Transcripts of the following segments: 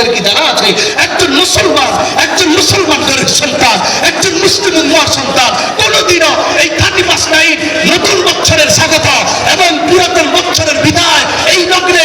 তোমাদের কি জানা আছে একজন মুসলমান ঘরের সন্তান, একজন মুসলিম উম্মার সন্তান কোনদিনও এই 31 নাইট নতুন বছরের স্বাগত এবং পুরাতন বছরের বিদায় এই নগরে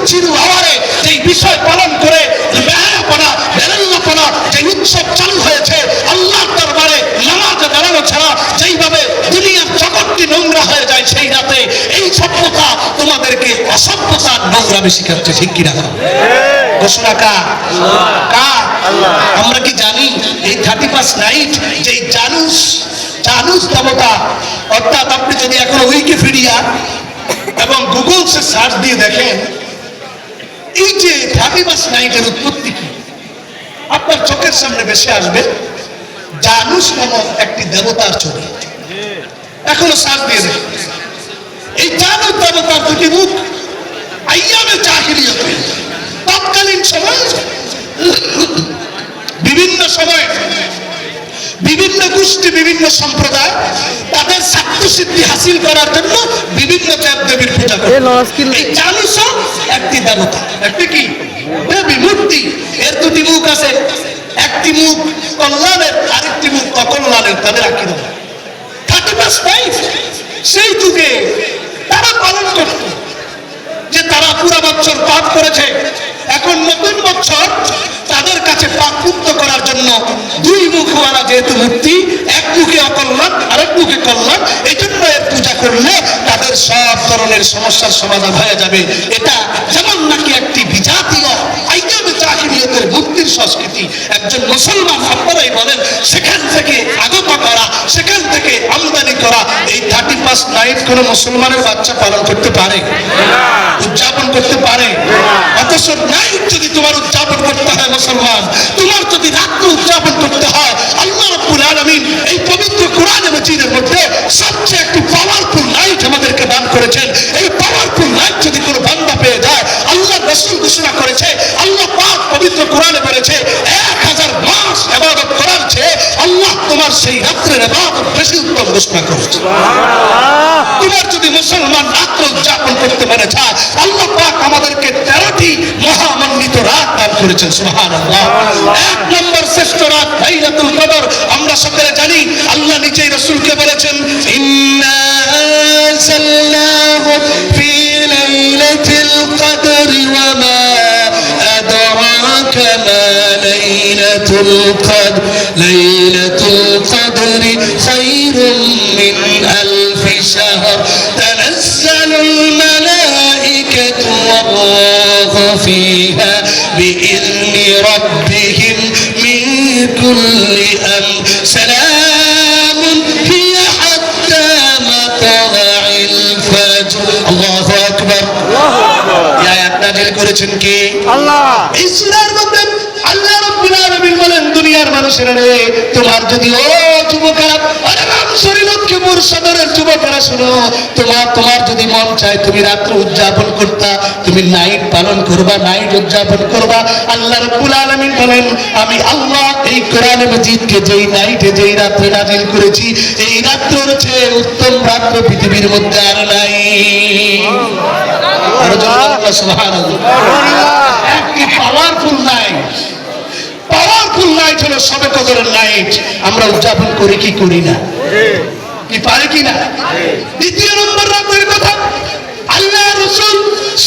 চিরু আওয়ারে যে বিষয় পালন করে বেহায়াপনা বেলাল্লাপনা যে উৎসব চালু হয়েছে আল্লাহর দরবারে নামাজে দাঁড়ানো ছাড়া যেইভাবে দুনিয়ার জগৎটি নোংরা হয়ে যায় সেই রাতে এই সভ্যতা তোমাদেরকে অসভ্যতার নোংরামি শিখাচ্ছে, ঠিক কিনা? ঘোষণা কার? আমরা কি জানি এই 31 নাইট যে জানুস দেবতা, অর্থাৎ আপনি যদি এখন উইকিপিডিয়া এবং গুগলসে সার্চ দিয়ে দেখেন এই যে 31 নাইটের উৎপত্তি কি আপনার চোখের সামনে ভেসে আসবে জানুস নামক একটি দেবতার ছবি। এখনো সার্চ দিয়ে দেখেন এই জানুস দেবতার দুটি মুখ আইয়ামে জাহিলিয়াতে তৎকালীন সময় বিভিন্ন সময় বিভিন্ন গোষ্ঠী বিভিন্ন সম্প্রদায় তাদের স্বার্থসিদ্ধি হাসিল করার জন্য বিভিন্ন দেবদেবীর পূজা করে। এই জানুসও একটি দেবতা, একটি কি দেবী মূর্তি। এর দুটি মুখ আছে, একটি মুখ কল্যাণের আরেকটি মুখ অকল্যাণের। তাদের আকিদা 31 নাইট সেই যুগে তারা পালন করত যে তারা পুরা বছর পাপ করেছে, এখন নতুন বছর তাদের কাছে পাপ মুক্ত করার জন্য দুই মুখওয়ালা যেহেতু মূর্তি, এক মুখে অকল্যাণ আরেক মুখে কল্যাণ, এই জন্য এর পূজা করলে তাদের সব ধরনের সমস্যার সমাধান হয়ে যাবে। এটা যেমন নাকি একটি বিজাতীয় আইয়ামে জাহিলিয়াতের মূর্তির সংস্কৃতি। একজন মুসলমান আপনারাই বলেন সেখান থেকে আগত করা, সেখান থেকে আমদানি করা এই 31 নাইট কোন মুসলমানের বাচ্চা পালন করতে পারে, উদযাপন করতে পারে? অথচ নাইট যদি তোমার উদযাপন করতে হয় মুসলমান, তোমার যদি রাত্র উদযাপন করতে হয়, আল্লাহ রাব্বুল আলামিন এই পবিত্র কোরআনে মাজিদের মধ্যে সবচেয়ে একটি পাওয়ারফুল নাইট আমাদেরকে দান করেছেন। এই পাওয়ারফুল নাইট যদি কোনো বান্দা পেয়ে যায়, আল্লাহ রাসূল ঘোষণা করেছে, আল্লাহ পাক পবিত্র কোরআনে বলেছে 1000 মাস ইবাদত করার চেয়ে আল্লাহ তোমার সেই রাত্রের ইবাদত বেশি উত্তম ঘোষণা করেছে। সুবহানাল্লাহ। তোমার যদি মুসলমান রাত্র উদযাপন করতে পারে চায়, আল্লাহ পাক আমাদেরকে 13টি মহামণ্ডিত রাত দান করেছেন। সুবহানাল্লাহ। এক নম্বর শ্রেষ্ঠ রাত লাইলাতুল কদর। আমরা সকলে জানি আল্লাহ নিজেই রাসূলকে বলেছেন ইন্না আনজালনাহু ফি লাইলাতিল কদর ওয়া মা আদরাকা মা লাইলাতুল কদর লাইলাতুল কদরি খায়রুম মিন আলফি শাহর তানাজ্জালুল মালাইকাতু ওয়ার-রূহু ফিহা বিইذনি রাব্বিহিম মিন কুল্লি আমর সালামুন হিয়া হাত্তা মাতলা'ইল ফাজর। আল্লাহু আকবার। এই আয়াত নাযিল করেছেন কে? আল্লাহ। এই সূরার মধ্যে আল্লাহ রাব্বুল আলামিন বলেন দুনিয়ার মানুষেরা রে, তোমার যদি ও যুবকেরা, আরে রামসরি লক্ষ্মীপুর সদরের যুবকেরা শুনো, তোমার যদি মন চায় তুমি রাত্র উদযাপন করতা, তুমি নাইট পালন করবা, নাইট উদযাপন করবা। আল্লাহ রাব্বুল আলামিন বলেন আমি আল্লাহ এই কোরআনে মাজিদকে যেই নাইটে যেই রাত্রে নাযিল করেছি, এই রাত্রের চেয়ে উত্তম রাত্র পৃথিবীর মধ্যে আর নাই। আর জোরে বলুন সুবহানাল্লাহ। একটি পাওয়ারফুল নাইট, পাওয়ারফুল নাইট হলো শবে কদরের নাইট। আমরা উদযাপন করি কি করি না? কি পারে কি না? দ্বিতীয় নম্বর রাতের কথা আল্লাহ রাসূল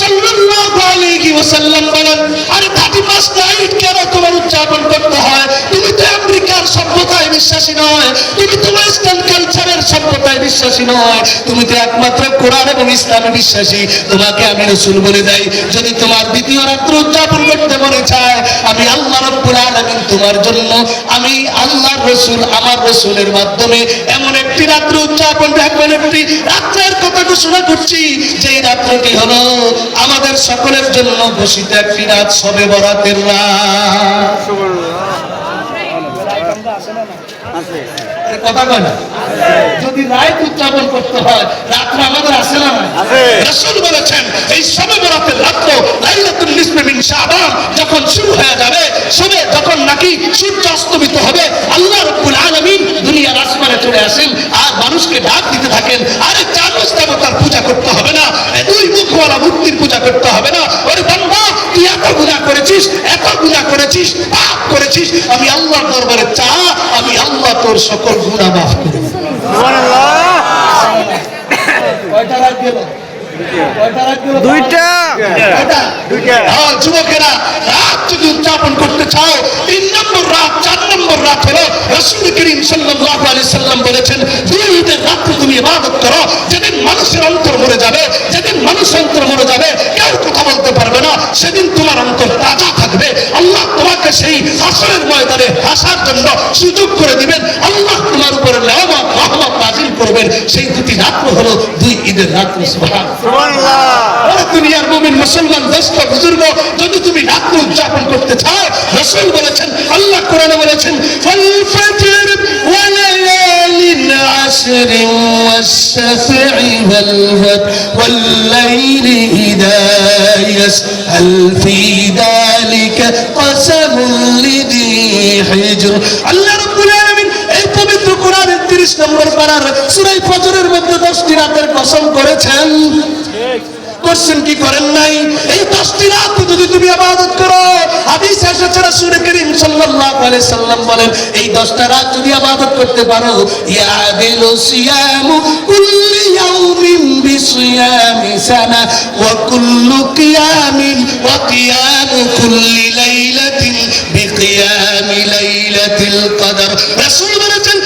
সাল্লাল্লাহু আলাইহি ওয়াসাল্লাম বলেন আরে 31 নাইট কেন তোমার উদযাপন করতে হয়? তুমি তো আমেরিকার সভ্যতায় বিশ্বাসী নয়, তুমি তো ওয়েস্টার্ন কালচারের সভ্যতায় বিশ্বাসী নয়, তুমি তো একমাত্র কোরআন এবং ইসলামে বিশ্বাসী। তোমাকে আমি রাসূল বলে দেই, যদি তোমার দ্বিতীয় রাত্র উদযাপন করতে মনে চায়, আমি আল্লাহ রাব্বুল আলামিন তোমার জন্য, আমি আল্লাহর রাসূল আমার রাসূলের মাধ্যমে এমন একটি রাত্র উদযাপন, এমন একটি রাত্রের কথা ঘোষণা করছি যেই রাত্রটি হলো আমাদের সকলের জন্য ঘোষিত একটি রাত, শবে বরাতের রাত। কথা কয় না? যদি রাত উদযাপন করতে হয় রাত্র আমাদের আসে না? রাসূল বলেছেন এই শবে বরাতের রাত্র লাইলাতুল নিসফি মিন শাবান যখন শুরু হয়ে যাবে, শবে যখন নাকি সূর্য অস্তমিত হবে, আল্লাহ রাব্বুল আলামিন দুনিয়ার আসমানে চলে আসেন আর মানুষকে ডাক দিতে থাকেন, আরে জানুস দেবতার পূজা করতে হবে না, দুই মুখওয়ালা মূর্তির পূজা করতে হবে না। ওরে বান্দা তুই এত গুনাহ করে করেছিস, এত গুনাহ করেছিস, পাপ করেছিস, আমি আল্লাহর দরবারে চা, আমি আল্লাহ তোর সকল গুনাহ মাফ করে দেব। সুবহানাল্লাহ। কয়টা রাত গেল? দুইটা। হ্যাঁ, যুবকেরা, রাত যদি উদযাপন করতে চাও, 3 নম্বর রাত, 4 নম্বর রাত হলো রাসূল করিম সাল্লাল্লাহু আলাইহি সাল্লাম বলেছেন, দুই ঈদের রাতে তুমি ইবাদত করো, যেদিন মানুষের অন্তর মরে যাবে, যেদিন মানুষ অন্তর মরে যাবে, কেউ কথা বলতে পারবে না, সেদিন তোমার অন্তর তাজা থাকবে। আল্লাহ তোমাকে সেই হাসরের ময়দানে হাসার জন্য সুযোগ করে দিবেন। আল্লাহ তোমার উপরে নেয়ামত রহমত নাযিল করবেন। সেই দুটি রাত্র হলো দুই ঈদের রাত্রি। সুবহানাল্লাহ। দুনিয়ার মুমিন মুসলমান দোস্ত বুজুর্গ, যদি তুমি রাত্রি উদযাপন করতে চাও, রাসূল বলেছেন, আল্লাহ কোরআনে বলেছেন, ফাল ফাজর ওয়া লায়ালিন আশর ওয়াশ-শাফঈ ওয়াল ওয়াতর ওয়াল লাইলি ইযা ইয়াসআল ফি যালিকা কসামুন লিযী হিজর। আল্লাহ রাব্বুল আলামিন এই পবিত্র কোরআনের 30 নম্বর পারার সূরা ফজরের মধ্যে 10টি রাতের কসম করেছেন। করছেন কি করেন নাই? এই 10টি রাত যদি তুমি ইবাদত করো, হাদিসে এসেছে রাসূল করিম সাল্লাল্লাহু আলাইহি সাল্লাম বলেন, এই 10টা রাত যদি ইবাদত করতে পারো, ইয়াদিলু সিয়ামু কুল্লি ইয়াউমিন বিসিয়ামি সানা ওয়া কুল্লু কিয়ামিন ওয়া কিয়ামু কুল্লি লাইলাতিন বিকিয়ামি লাইলাতিল কদর। রাসূল বলেছেন,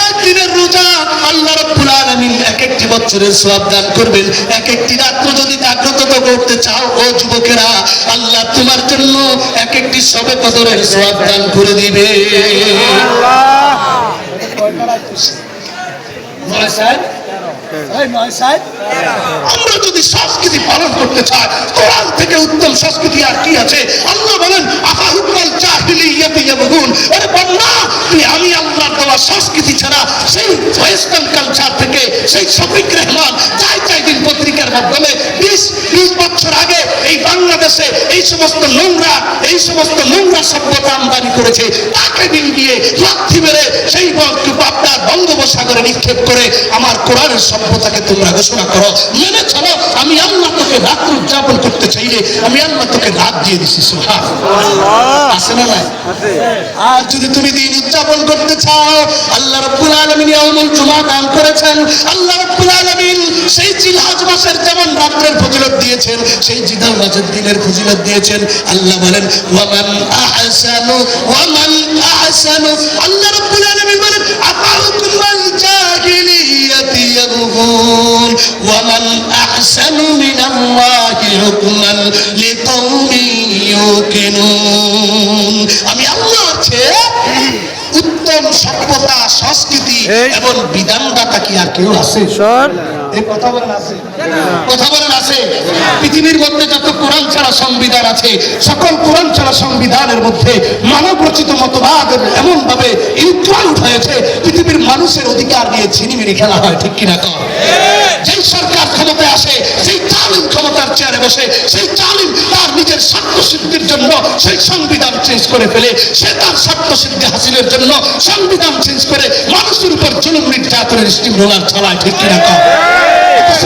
একদিনের রোজা আল্লাহ রাব্বুল আলামিন এক একটি বছরের সওয়াব দান করবেন। এক একটি রাত্র যদি জাগ্রত করতে চাও, ও যুবকেরা, আল্লাহ তোমার জন্য এক একটি শবে কদরের সওয়াব দান করে দিবে। আমরা যদি সংস্কৃতি পালন করতে চাই, কোরআন থেকে উত্তম সংস্কৃতি আর কি আছে? আল্লাহ বলেন, আফা হুকমাল জাহিলিয়াতি ইয়াবগুন। আরে বান্দা, তুই আমি আল্লাহর দেওয়া সংস্কৃতি ছাড়া, সেই ওয়েস্টার্ন কালচার থেকে, সেই শফিক রেহমান চাই দিন পত্রিকার মাধ্যমে 20 বছর আগে এই বাংলাদেশে এই সমস্ত নোংরা সভ্যতা আমদানি করেছে, তাকে দিন দিয়ে লাথি মেরে সেই আপনার বঙ্গোপসাগরে নিক্ষেপ করে আমার কোরআনের সভ্যতাকে তোমরা ঘোষণা করো, মেনে চলো। আমি আল্লাহ তোকে রাত্র উদযাপন করতে চাইলে আমি আল্লাহ তোকে রাত দিয়ে দিছি। সুবহানাল্লাহ। আছে না নাই? আর যদি তুমি দিন উদযাপন করতে চাও, আল্লাহ রাব্বুল আলামিন ইয়াউমুল জুমআ দান করেছেন। আল্লাহ রাব্বুল আলামিন সেই জিলহজ মাসের যেমন রাত্রের ফজিলত দিয়েছেন, সেই জিলহজ মাসের দিনের ফজিলত দিয়েছেন। আল্লাহ বলেন, ওয়ামান আহসানু আল্লাহ রাব্বুল আলামিন বলেন, আফাহুকুমাল জাহিলিয়াতি ইয়াবগুন ওয়ামান আহসানু মিনাল্লাহি হুকমান লিকাওমিন ইউকিনুন। আমি আল্লাহর চেয়ে উত্তম সভ্যতা, সংস্কৃতি এবং বিধানদাতা কি আর কেউ আছে? এই কথা বলেন আছে? কথা বলেন আছে? পৃথিবীর মধ্যে যত কোরআন ছাড়া সংবিধান আছে, সকল কোরআন ছাড়া সংবিধানের মধ্যে মানব রচিত মতবাদ এমন ভাবে ইনক্লুড হয়েছে, পৃথিবীর মানুষের অধিকার নিয়ে ছিনিমিনি খেলা হয়। ঠিক কিনা কর? যেই সরকার ক্ষমতায় আসে, সেই জালিম ক্ষমতার চেয়ারে বসে, সেই জালিম তার নিজের স্বার্থ সিদ্ধির জন্য সেই সংবিধান চেঞ্জ করে ফেলে। সে তার স্বার্থ সিদ্ধি হাসিলের জন্য সংবিধান চেঞ্জ করে মানুষের উপর জুলুম নির্যাতনের স্টিম রোলার চালায়। ঠিক কিনা কর?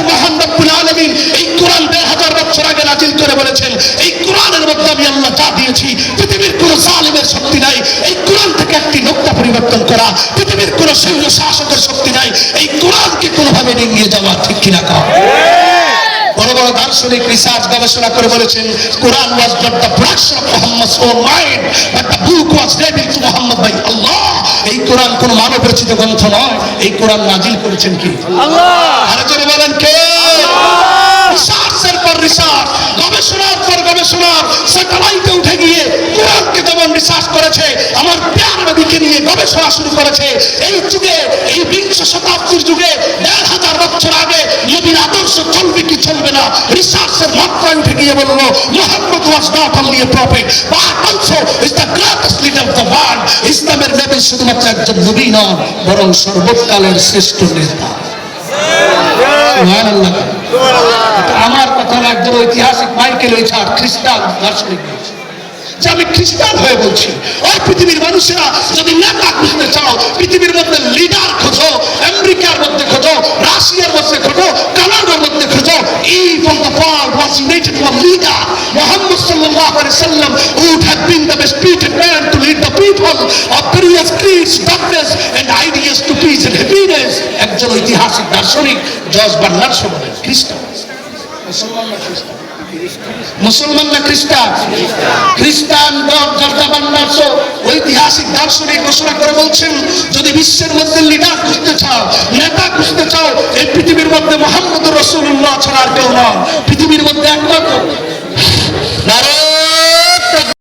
মহান রব্বুল আলামিন এই কোরআন 1000 বছর আগে নাযিল করে বলেছেন, এই কোরআনের মধ্যে আমি আল্লাহ যা দিয়েছি, পৃথিবীর কোন জালিমের শক্তি নাই এই কোরআন থেকে একটি নোক্তা পরিবর্তন করা, পৃথিবীর কোন সৈন্য শাসকের শক্তি নাই এই কোরআনকে কোনোভাবে নিয়ে যাওয়া। ঠিক কিনা কর? বড় বড় দার্শনিক রিসার্চ গবেষণা করে বলেছেন, Quran was not the production of Muhammad's own mind, but the book was revealed to Muhammad by Allah. এই কোরআন কোন মানব রচিত গ্রন্থ নয়, এই কোরআন নাজিল করেছেন কি? আল্লাহ। আরে জোরে বলেন কে? রিসার্চের পর রিসার্চ, গবেষণার পর গবেষণা, স্যাটেলাইটে উঠে গিয়ে কোরআনকে যেমন রিসার্চ করেছে, আমার প্যার নবীকে নিয়ে গবেষণা শুরু করেছে। এই যুগে, এই 20 শতাব্দীর যুগে 1000 বছর আগে নবীর আদর্শ চলবে কি চলবে না, রিসার্চের মাত্রায় উঠে গিয়ে বলল, Muhammad was not only a prophet but also is the greatest leader of the world. ইসলামের নবী শুধুমাত্র একজন নবী নন, বরং সর্বকালের শ্রেষ্ঠ নেতা। সুবহানাল্লাহ। আমার কথা না, একজন ঐতিহাসিক মাইকেল ওইচার্ড খ্রিস্টান দার্শনিক যে আমি খ্রিস্টান হয়ে বলছি, ওই পৃথিবীর মানুষেরা যদি নেতা খুঁজতে চাও, পৃথিবীর মধ্যে লিডার খোঁজো, আমেরিকার মধ্যে খোঁজো, রাশিয়ার মধ্যে খোঁজো, কানাডার মধ্যে খোঁজো, even the world was united for leader. Muhammad sallallahu alaihi wasallam would have been the best treated man to lead the people of various creeds, darkness and ideas to peace and happiness. একজন ঐতিহাসিক দার্শনিক George Bernard show বলেন। খ্রিস্টান, মুসলমান না খ্রিস্টান? খ্রিস্টান George Bernard show ঐতিহাসিক দার্শনিক ঘোষণা করে বলছেন, যদি বিশ্বের মধ্যে লিডার খুঁজতে চাও, নেতা খুঁজতে চাও, এই পৃথিবীর মধ্যে মুহাম্মদুর রাসূলুল্লাহ ছাড়া আর কেউ নয়। পৃথিবীর মধ্যে একমাত্র